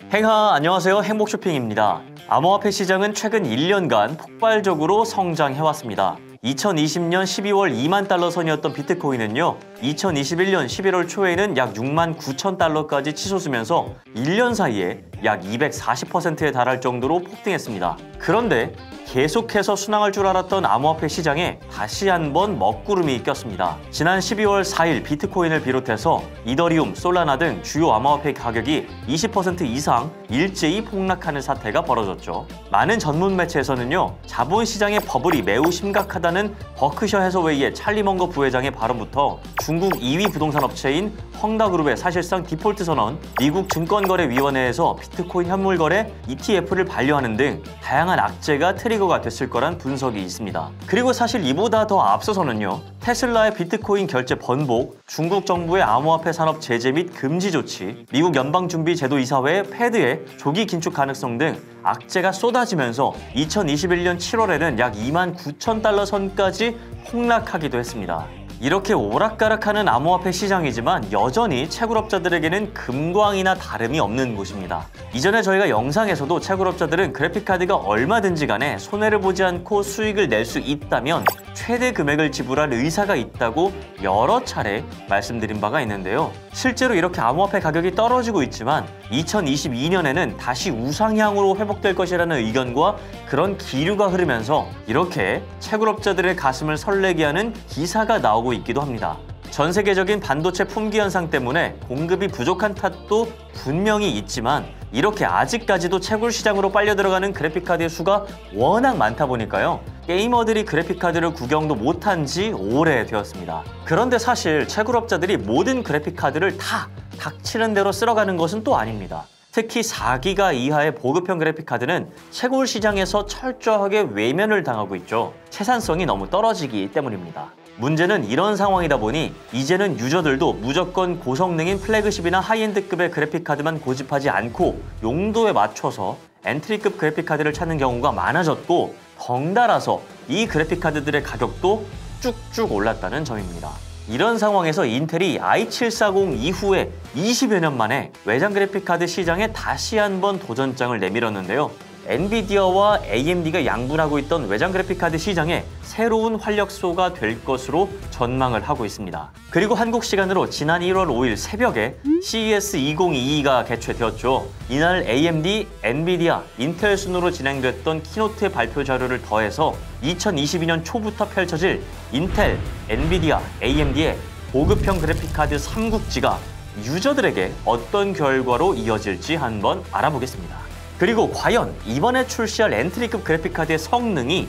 행하 안녕하세요. 행복쇼핑입니다. 암호화폐 시장은 최근 1년간 폭발적으로 성장해왔습니다. 2020년 12월 2만 달러 선이었던 비트코인은요. 2021년 11월 초에는 약 6만 9천 달러까지 치솟으면서 1년 사이에 약 240%에 달할 정도로 폭등했습니다. 그런데 계속해서 순항할 줄 알았던 암호화폐 시장에 다시 한번 먹구름이 꼈습니다. 지난 12월 4일 비트코인을 비롯해서 이더리움, 솔라나 등 주요 암호화폐 가격이 20% 이상 일제히 폭락하는 사태가 벌어졌죠. 많은 전문 매체에서는요. 자본시장의 버블이 매우 심각하다는 버크셔 해서웨이의 찰리 먼거 부회장의 발언부터 중국 2위 부동산 업체인 헝다그룹의 사실상 디폴트 선언, 미국 증권거래위원회에서 비트코인 현물 거래 ETF를 반려하는 등 다양한 악재가 트리거가 됐을 거란 분석이 있습니다. 그리고 사실 이보다 더 앞서서는요. 테슬라의 비트코인 결제 번복, 중국 정부의 암호화폐 산업 제재 및 금지 조치, 미국 연방준비제도이사회 패드의 조기 긴축 가능성 등 악재가 쏟아지면서 2021년 7월에는 약 2만 9천 달러 선까지 폭락하기도 했습니다. 이렇게 오락가락하는 암호화폐 시장이지만 여전히 채굴업자들에게는 금광이나 다름이 없는 곳입니다. 이전에 저희가 영상에서도 채굴업자들은 그래픽카드가 얼마든지 간에 손해를 보지 않고 수익을 낼 수 있다면 최대 금액을 지불할 의사가 있다고 여러 차례 말씀드린 바가 있는데요. 실제로 이렇게 암호화폐 가격이 떨어지고 있지만 2022년에는 다시 우상향으로 회복될 것이라는 의견과 그런 기류가 흐르면서 이렇게 채굴업자들의 가슴을 설레게 하는 기사가 나오고 있기도 합니다. 전 세계적인 반도체 품귀 현상 때문에 공급이 부족한 탓도 분명히 있지만 이렇게 아직까지도 채굴 시장으로 빨려 들어가는 그래픽카드의 수가 워낙 많다 보니까요. 게이머들이 그래픽카드를 구경도 못한 지 오래되었습니다. 그런데 사실 채굴업자들이 모든 그래픽카드를 다 닥치는 대로 쓸어가는 것은 또 아닙니다. 특히 4기가 이하의 보급형 그래픽카드는 채굴 시장에서 철저하게 외면을 당하고 있죠. 채산성이 너무 떨어지기 때문입니다. 문제는 이런 상황이다 보니 이제는 유저들도 무조건 고성능인 플래그십이나 하이엔드급의 그래픽카드만 고집하지 않고 용도에 맞춰서 엔트리급 그래픽카드를 찾는 경우가 많아졌고 덩달아서 이 그래픽카드들의 가격도 쭉쭉 올랐다는 점입니다. 이런 상황에서 인텔이 i740 이후에 20여 년 만에 외장 그래픽카드 시장에 다시 한번 도전장을 내밀었는데요. 엔비디아와 AMD가 양분하고 있던 외장 그래픽카드 시장에 새로운 활력소가 될 것으로 전망을 하고 있습니다. 그리고 한국 시간으로 지난 1월 5일 새벽에 CES 2022가 개최되었죠. 이날 AMD, 엔비디아, 인텔 순으로 진행됐던 키노트 발표 자료를 더해서 2022년 초부터 펼쳐질 인텔, 엔비디아, AMD의 보급형 그래픽카드 삼국지가 유저들에게 어떤 결과로 이어질지 한번 알아보겠습니다. 그리고 과연 이번에 출시할 엔트리급 그래픽카드의 성능이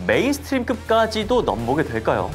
메인스트림급까지도 넘보게 될까요?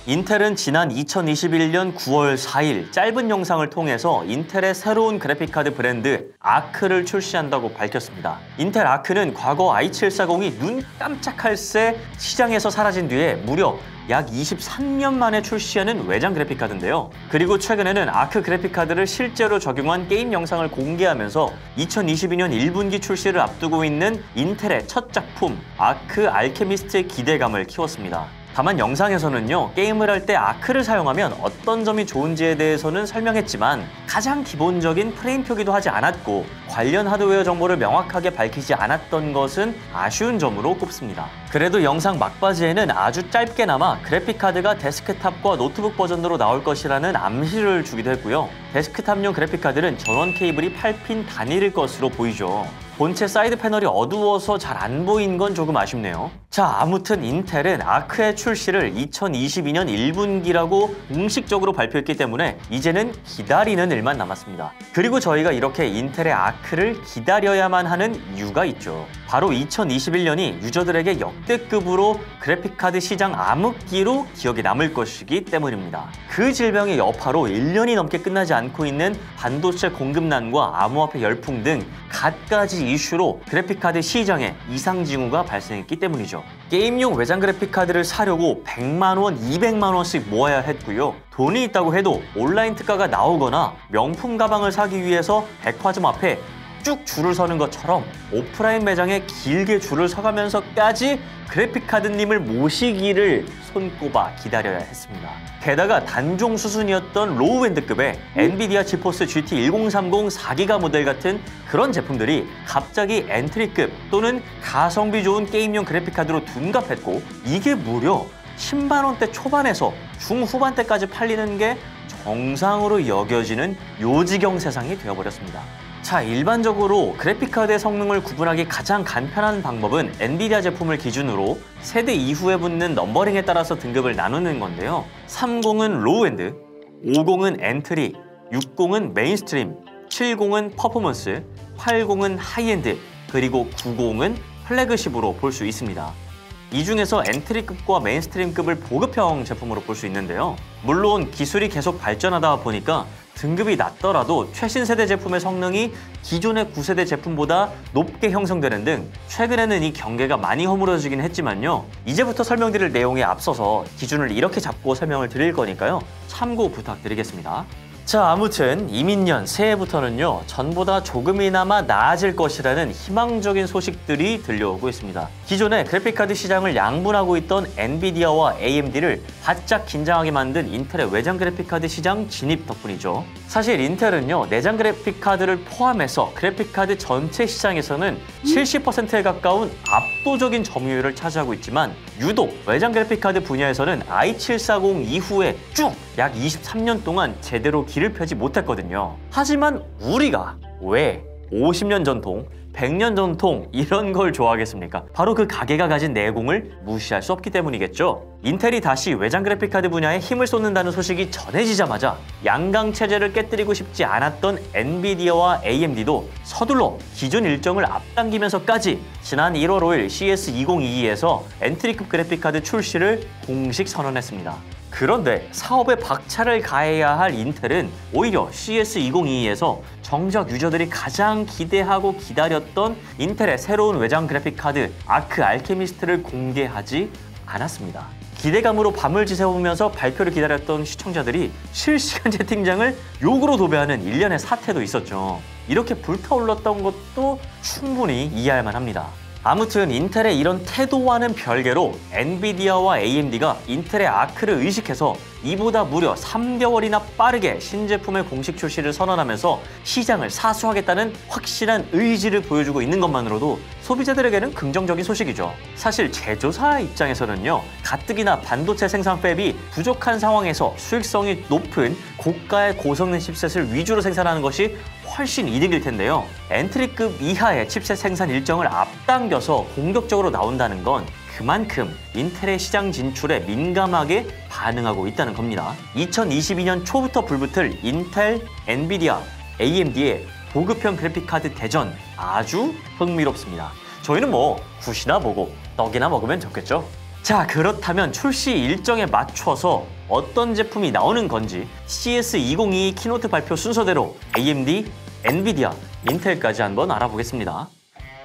인텔은 지난 2021년 9월 4일 짧은 영상을 통해서 인텔의 새로운 그래픽카드 브랜드 아크를 출시한다고 밝혔습니다. 인텔 아크는 과거 i740이 눈 깜짝할 새 시장에서 사라진 뒤에 무려 약 23년 만에 출시하는 외장 그래픽카드인데요. 그리고 최근에는 아크 그래픽카드를 실제로 적용한 게임 영상을 공개하면서 2022년 1분기 출시를 앞두고 있는 인텔의 첫 작품 아크 알케미스트의 기대감을 키웠습니다. 다만 영상에서는요, 게임을 할 때 아크를 사용하면 어떤 점이 좋은지에 대해서는 설명했지만 가장 기본적인 프레임 표기도 하지 않았고 관련 하드웨어 정보를 명확하게 밝히지 않았던 것은 아쉬운 점으로 꼽습니다. 그래도 영상 막바지에는 아주 짧게나마 그래픽카드가 데스크탑과 노트북 버전으로 나올 것이라는 암시를 주기도 했고요. 데스크탑용 그래픽카드는 전원 케이블이 8핀 단일일 것으로 보이죠. 본체 사이드 패널이 어두워서 잘 안 보인 건 조금 아쉽네요. 자, 아무튼 인텔은 아크의 출시를 2022년 1분기라고 공식적으로 발표했기 때문에 이제는 기다리는 일만 남았습니다. 그리고 저희가 이렇게 인텔의 아크를 기다려야만 하는 이유가 있죠. 바로 2021년이 유저들에게 역대급으로 그래픽카드 시장 암흑기로 기억에 남을 것이기 때문입니다. 그 질병의 여파로 1년이 넘게 끝나지 않고 있는 반도체 공급난과 암호화폐 열풍 등 갖가지 이슈로 그래픽카드 시장에 이상 징후가 발생했기 때문이죠. 게임용 외장 그래픽카드를 사려고 100만 원, 200만 원씩 모아야 했고요. 돈이 있다고 해도 온라인 특가가 나오거나 명품 가방을 사기 위해서 백화점 앞에 쭉 줄을 서는 것처럼 오프라인 매장에 길게 줄을 서가면서까지 그래픽카드님을 모시기를 손꼽아 기다려야 했습니다. 게다가 단종 수준이었던 로우엔드급의 엔비디아 지포스 GT 1030 4기가 모델 같은 그런 제품들이 갑자기 엔트리급 또는 가성비 좋은 게임용 그래픽카드로 둔갑했고, 이게 무려 10만 원대 초반에서 중후반대까지 팔리는 게 정상으로 여겨지는 요지경 세상이 되어버렸습니다. 자, 일반적으로 그래픽카드의 성능을 구분하기 가장 간편한 방법은 엔비디아 제품을 기준으로 세대 이후에 붙는 넘버링에 따라서 등급을 나누는 건데요. 30은 로우엔드, 50은 엔트리, 60은 메인스트림, 70은 퍼포먼스, 80은 하이엔드, 그리고 90은 플래그십으로 볼 수 있습니다. 이 중에서 엔트리급과 메인스트림급을 보급형 제품으로 볼 수 있는데요. 물론 기술이 계속 발전하다 보니까 등급이 낮더라도 최신 세대 제품의 성능이 기존의 9세대 제품보다 높게 형성되는 등 최근에는 이 경계가 많이 허물어지긴 했지만요. 이제부터 설명드릴 내용에 앞서서 기준을 이렇게 잡고 설명을 드릴 거니까요. 참고 부탁드리겠습니다. 자, 아무튼 이민년 새해부터는요, 전보다 조금이나마 나아질 것이라는 희망적인 소식들이 들려오고 있습니다. 기존에 그래픽카드 시장을 양분하고 있던 엔비디아와 AMD를 바짝 긴장하게 만든 인텔의 외장 그래픽카드 시장 진입 덕분이죠. 사실 인텔은요, 내장 그래픽카드를 포함해서 그래픽카드 전체 시장에서는 70%에 가까운 압도적인 점유율을 차지하고 있지만, 유독 외장 그래픽카드 분야에서는 i740 이후에 쭉 약 23년 동안 제대로 길을 펴지 못했거든요. 하지만 우리가 왜 50년 전통, 100년 전통 이런 걸 좋아하겠습니까? 바로 그 가게가 가진 내공을 무시할 수 없기 때문이겠죠. 인텔이 다시 외장 그래픽카드 분야에 힘을 쏟는다는 소식이 전해지자마자 양강 체제를 깨뜨리고 싶지 않았던 엔비디아와 AMD도 서둘러 기존 일정을 앞당기면서까지 지난 1월 5일 CS2022에서 엔트리급 그래픽카드 출시를 공식 선언했습니다. 그런데 사업에 박차를 가해야 할 인텔은 오히려 CS2022에서 정작 유저들이 가장 기대하고 기다렸던 인텔의 새로운 외장 그래픽카드 아크 알케미스트를 공개하지 않았습니다. 기대감으로 밤을 지새우면서 발표를 기다렸던 시청자들이 실시간 채팅장을 욕으로 도배하는 일련의 사태도 있었죠. 이렇게 불타올랐던 것도 충분히 이해할 만합니다. 아무튼 인텔의 이런 태도와는 별개로 엔비디아와 AMD가 인텔의 아크를 의식해서 이보다 무려 3개월이나 빠르게 신제품의 공식 출시를 선언하면서 시장을 사수하겠다는 확실한 의지를 보여주고 있는 것만으로도 소비자들에게는 긍정적인 소식이죠. 사실 제조사 입장에서는요, 가뜩이나 반도체 생산 팹이 부족한 상황에서 수익성이 높은 고가의 고성능 칩셋을 위주로 생산하는 것이 훨씬 이득일 텐데요. 엔트리급 이하의 칩셋 생산 일정을 앞당겨서 공격적으로 나온다는 건 그만큼 인텔의 시장 진출에 민감하게 반응하고 있다는 겁니다. 2022년 초부터 불붙을 인텔, 엔비디아, AMD의 보급형 그래픽카드 대전 아주 흥미롭습니다. 저희는 뭐 굿이나 보고 떡이나 먹으면 좋겠죠? 자, 그렇다면 출시 일정에 맞춰서 어떤 제품이 나오는 건지 CS2022 키노트 발표 순서대로 AMD, 엔비디아, 인텔까지 한번 알아보겠습니다.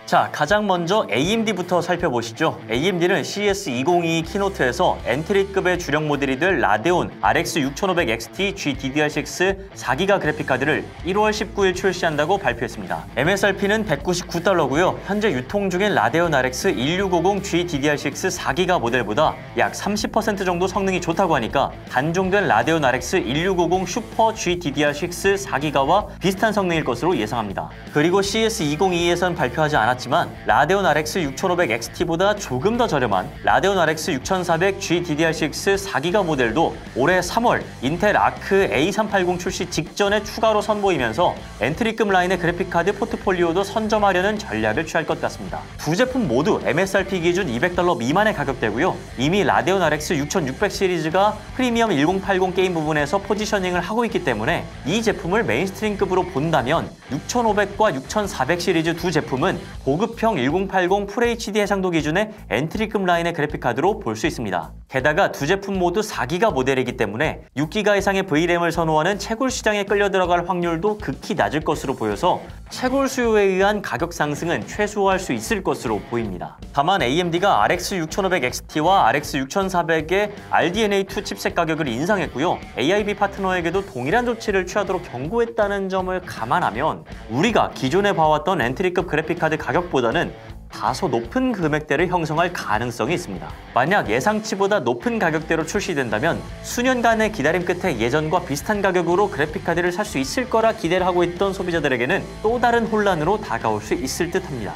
자, 가장 먼저 AMD부터 살펴보시죠. AMD는 CS2022 키노트에서 엔트리급의 주력 모델이 될 라데온 RX 6500XT GDDR6 4기가 그래픽카드를 1월 19일 출시한다고 발표했습니다. MSRP는 $199고요. 현재 유통 중인 라데온 RX 1650 GDDR6 4기가 모델보다 약 30% 정도 성능이 좋다고 하니까 단종된 라데온 RX 1650 슈퍼 GDDR6 4기가와 비슷한 성능일 것으로 예상합니다. 그리고 CS2022에선 발표하지 않았지만 라데온 RX 6500XT보다 조금 더 저렴한 라데온 RX 6400 GDDR6 4기가 모델도 올해 3월 인텔 아크 A380 출시 직전에 추가로 선보이면서 엔트리급 라인의 그래픽카드 포트폴리오도 선점하려는 전략을 취할 것 같습니다. 두 제품 모두 MSRP 기준 $200 미만의 가격대고요. 이미 라데온 RX 6600 시리즈가 프리미엄 1080 게임 부분에서 포지셔닝을 하고 있기 때문에 이 제품을 메인스트림급으로 본다면 6500과 6400 시리즈 두 제품은 고급형 1080 FHD 해상도 기준의 엔트리급 라인의 그래픽카드로 볼 수 있습니다. 게다가 두 제품 모두 4기가 모델이기 때문에 6기가 이상의 VRAM을 선호하는 채굴 시장에 끌려 들어갈 확률도 극히 낮을 것으로 보여서 채굴 수요에 의한 가격 상승은 최소화할 수 있을 것으로 보입니다. 다만 AMD가 RX 6500 XT와 RX 6400의 RDNA2 칩셋 가격을 인상했고요. AIB 파트너에게도 동일한 조치를 취하도록 경고했다는 점을 감안하면 우리가 기존에 봐왔던 엔트리급 그래픽카드 가격보다는 다소 높은 금액대를 형성할 가능성이 있습니다. 만약 예상치보다 높은 가격대로 출시된다면 수년간의 기다림 끝에 예전과 비슷한 가격으로 그래픽카드를 살 수 있을 거라 기대를 하고 있던 소비자들에게는 또 다른 혼란으로 다가올 수 있을 듯합니다.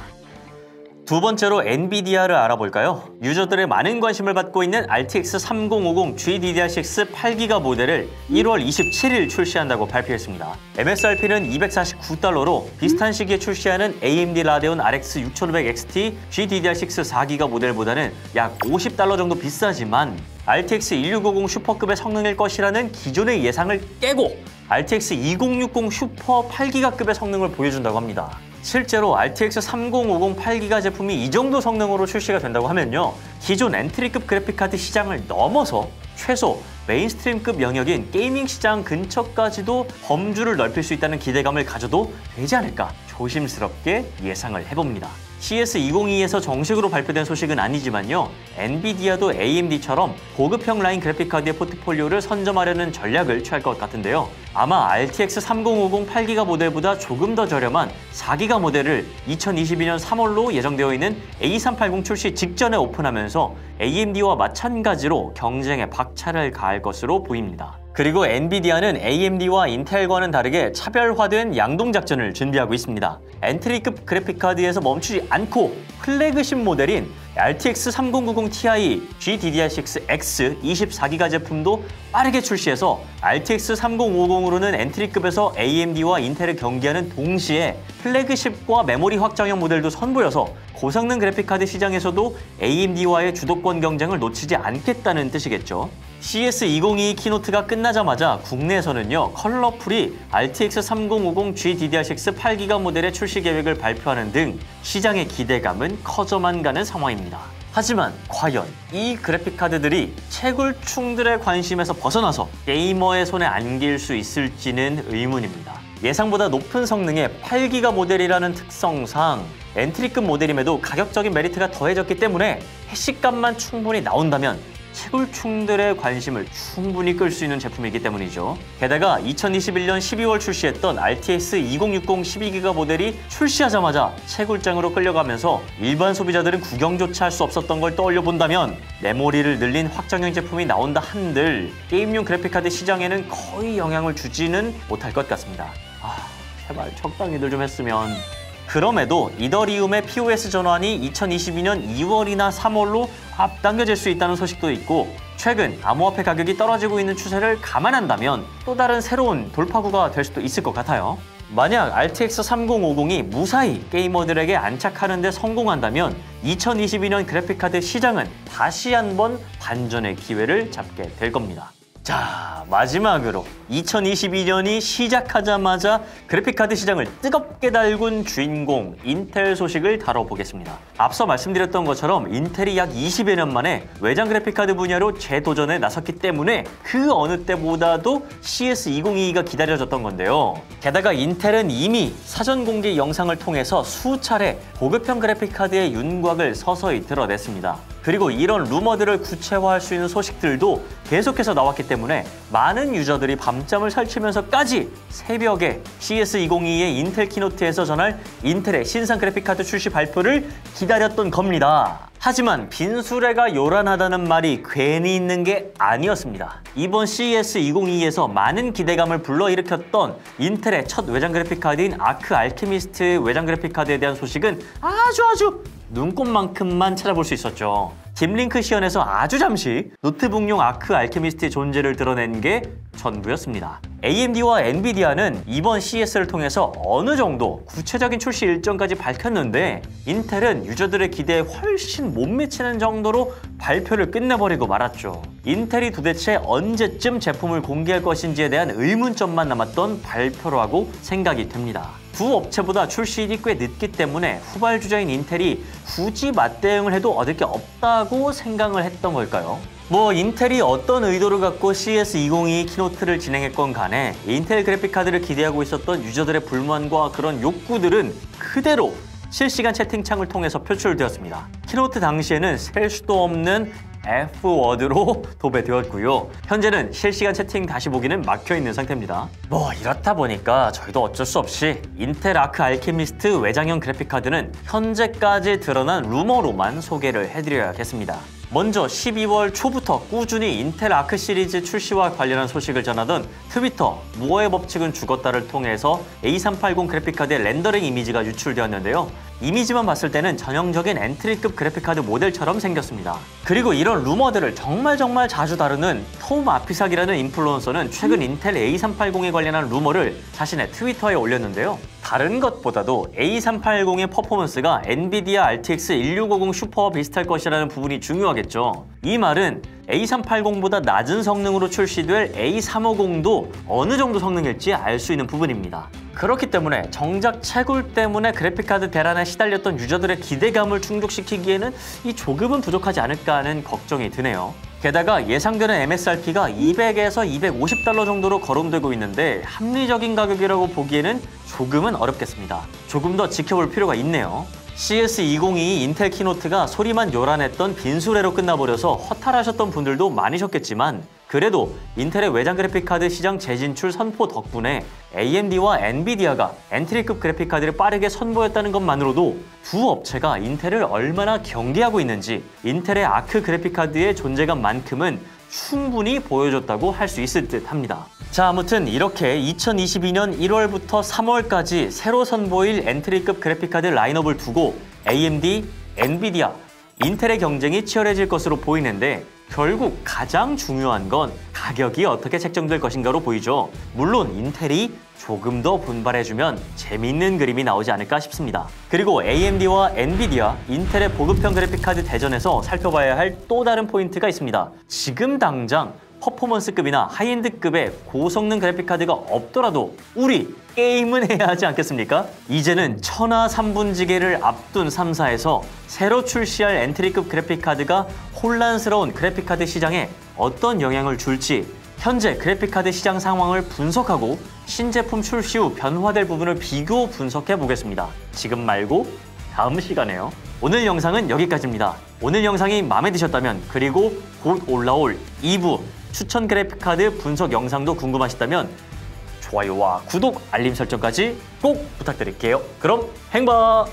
두 번째로 엔비디아를 알아볼까요? 유저들의 많은 관심을 받고 있는 RTX 3050 GDDR6 8기가 모델을 1월 27일 출시한다고 발표했습니다. MSRP는 $249로 비슷한 시기에 출시하는 AMD 라데온 RX 6500 XT GDDR6 4기가 모델보다는 약 $50 정도 비싸지만 RTX 1650 슈퍼급의 성능일 것이라는 기존의 예상을 깨고 RTX 2060 슈퍼 8기가급의 성능을 보여준다고 합니다. 실제로 RTX 3050 8기가 제품이 이 정도 성능으로 출시가 된다고 하면요. 기존 엔트리급 그래픽카드 시장을 넘어서 최소 메인스트림급 영역인 게이밍 시장 근처까지도 범주를 넓힐 수 있다는 기대감을 가져도 되지 않을까 조심스럽게 예상을 해봅니다. CS2022에서 정식으로 발표된 소식은 아니지만요. 엔비디아도 AMD처럼 고급형 라인 그래픽카드의 포트폴리오를 선점하려는 전략을 취할 것 같은데요. 아마 RTX 3050 8기가 모델보다 조금 더 저렴한 4기가 모델을 2022년 3월로 예정되어 있는 A380 출시 직전에 오픈하면서 AMD와 마찬가지로 경쟁에 박차를 가할 것으로 보입니다. 그리고 엔비디아는 AMD와 인텔과는 다르게 차별화된 양동작전을 준비하고 있습니다. 엔트리급 그래픽카드에서 멈추지 않고 플래그십 모델인 RTX 3090 Ti GDDR6X 24기가 제품도 빠르게 출시해서 RTX 3050으로는 엔트리급에서 AMD와 인텔을 경기하는 동시에 플래그십과 메모리 확장형 모델도 선보여서 고성능 그래픽카드 시장에서도 AMD와의 주도권 경쟁을 놓치지 않겠다는 뜻이겠죠. CS2022 키노트가 끝나자마자 국내에서는요, 컬러풀이 RTX 3050 GDDR6 8기가 모델의 출시 계획을 발표하는 등 시장의 기대감은 커져만 가는 상황입니다. 하지만 과연 이 그래픽카드들이 채굴충들의 관심에서 벗어나서 게이머의 손에 안길 수 있을지는 의문입니다. 예상보다 높은 성능의 8기가 모델이라는 특성상 엔트리급 모델임에도 가격적인 메리트가 더해졌기 때문에 해시값만 충분히 나온다면 채굴충들의 관심을 충분히 끌 수 있는 제품이기 때문이죠. 게다가 2021년 12월 출시했던 RTX 2060 12기가 모델이 출시하자마자 채굴장으로 끌려가면서 일반 소비자들은 구경조차 할 수 없었던 걸 떠올려 본다면 메모리를 늘린 확장형 제품이 나온다 한들 게임용 그래픽카드 시장에는 거의 영향을 주지는 못할 것 같습니다. 제발 적당히들 좀 했으면. 그럼에도 이더리움의 POS 전환이 2022년 2월이나 3월로 앞당겨질 수 있다는 소식도 있고 최근 암호화폐 가격이 떨어지고 있는 추세를 감안한다면 또 다른 새로운 돌파구가 될 수도 있을 것 같아요. 만약 RTX 3050이 무사히 게이머들에게 안착하는 데 성공한다면 2022년 그래픽카드 시장은 다시 한번 반전의 기회를 잡게 될 겁니다. 자, 마지막으로 2022년이 시작하자마자 그래픽카드 시장을 뜨겁게 달군 주인공 인텔 소식을 다뤄보겠습니다. 앞서 말씀드렸던 것처럼 인텔이 약 20여 년 만에 외장 그래픽카드 분야로 재도전에 나섰기 때문에 그 어느 때보다도 CS2022가 기다려졌던 건데요. 게다가 인텔은 이미 사전 공개 영상을 통해서 수차례 고급형 그래픽카드의 윤곽을 서서히 드러냈습니다. 그리고 이런 루머들을 구체화할 수 있는 소식들도 계속해서 나왔기 때문에 많은 유저들이 밤잠을 설치면서까지 새벽에 CS2022의 인텔 키노트에서 전할 인텔의 신상 그래픽카드 출시 발표를 기다렸던 겁니다. 하지만 빈수레가 요란하다는 말이 괜히 있는 게 아니었습니다. 이번 CS2022에서 많은 기대감을 불러일으켰던 인텔의 첫 외장 그래픽카드인 아크 알케미스트 외장 그래픽카드에 대한 소식은 아주 눈꼽만큼만 찾아볼 수 있었죠. 딥링크 시연에서 아주 잠시 노트북용 아크 알케미스트의 존재를 드러낸 게 전부였습니다. AMD와 엔비디아는 이번 CES를 통해서 어느 정도 구체적인 출시 일정까지 밝혔는데 인텔은 유저들의 기대에 훨씬 못 미치는 정도로 발표를 끝내버리고 말았죠. 인텔이 도대체 언제쯤 제품을 공개할 것인지에 대한 의문점만 남았던 발표라고 생각이 됩니다. 두 업체보다 출시일이 꽤 늦기 때문에 후발주자인 인텔이 굳이 맞대응을 해도 얻을 게 없다고 생각을 했던 걸까요? 인텔이 어떤 의도를 갖고 CS2022 키노트를 진행했건 간에 인텔 그래픽카드를 기대하고 있었던 유저들의 불만과 그런 욕구들은 그대로 실시간 채팅창을 통해서 표출되었습니다. 키노트 당시에는 셀 수도 없는 F워드로 도배되었고요. 현재는 실시간 채팅 다시 보기는 막혀있는 상태입니다. 이렇다 보니까 저희도 어쩔 수 없이 인텔 아크 알케미스트 외장형 그래픽카드는 현재까지 드러난 루머로만 소개를 해드려야겠습니다. 먼저 12월 초부터 꾸준히 인텔 아크 시리즈 출시와 관련한 소식을 전하던 트위터 무어의 법칙은 죽었다를 통해서 A380 그래픽카드의 렌더링 이미지가 유출되었는데요. 이미지만 봤을 때는 전형적인 엔트리급 그래픽카드 모델처럼 생겼습니다. 그리고 이런 루머들을 정말 자주 다루는 톰 아피삭이라는 인플루언서는 최근 인텔 A380에 관련한 루머를 자신의 트위터에 올렸는데요. 다른 것보다도 A380의 퍼포먼스가 엔비디아 RTX 1650 슈퍼와 비슷할 것이라는 부분이 중요하겠죠. 이 말은 A380보다 낮은 성능으로 출시될 A350도 어느 정도 성능일지 알 수 있는 부분입니다. 그렇기 때문에 정작 채굴 때문에 그래픽카드 대란에 시달렸던 유저들의 기대감을 충족시키기에는 이 조금은 부족하지 않을까 하는 걱정이 드네요. 게다가 예상되는 MSRP가 200에서 250달러 정도로 거론되고 있는데 합리적인 가격이라고 보기에는 조금은 어렵겠습니다. 조금 더 지켜볼 필요가 있네요. CS2022 인텔 키노트가 소리만 요란했던 빈수레로 끝나버려서 허탈하셨던 분들도 많으셨겠지만 그래도 인텔의 외장 그래픽카드 시장 재진출 선포 덕분에 AMD와 엔비디아가 엔트리급 그래픽카드를 빠르게 선보였다는 것만으로도 두 업체가 인텔을 얼마나 경계하고 있는지 인텔의 아크 그래픽카드의 존재감만큼은 충분히 보여줬다고 할 수 있을 듯 합니다. 자, 아무튼 이렇게 2022년 1월부터 3월까지 새로 선보일 엔트리급 그래픽카드 라인업을 두고 AMD, 엔비디아, 인텔의 경쟁이 치열해질 것으로 보이는데 결국 가장 중요한 건 가격이 어떻게 책정될 것인가로 보이죠. 물론 인텔이 조금 더 분발해주면 재밌는 그림이 나오지 않을까 싶습니다. 그리고 AMD와 엔비디아, 인텔의 보급형 그래픽카드 대전에서 살펴봐야 할 또 다른 포인트가 있습니다. 지금 당장 퍼포먼스급이나 하이엔드급의 고성능 그래픽카드가 없더라도 우리 게임은 해야 하지 않겠습니까? 이제는 천하 3분지계를 앞둔 3사에서 새로 출시할 엔트리급 그래픽카드가 혼란스러운 그래픽카드 시장에 어떤 영향을 줄지 현재 그래픽카드 시장 상황을 분석하고 신제품 출시 후 변화될 부분을 비교 분석해 보겠습니다. 지금 말고 다음 시간에요. 오늘 영상은 여기까지입니다. 오늘 영상이 마음에 드셨다면 그리고 곧 올라올 2부 추천 그래픽카드 분석 영상도 궁금하시다면 좋아요와 구독, 알림 설정까지 꼭 부탁드릴게요. 그럼 행바!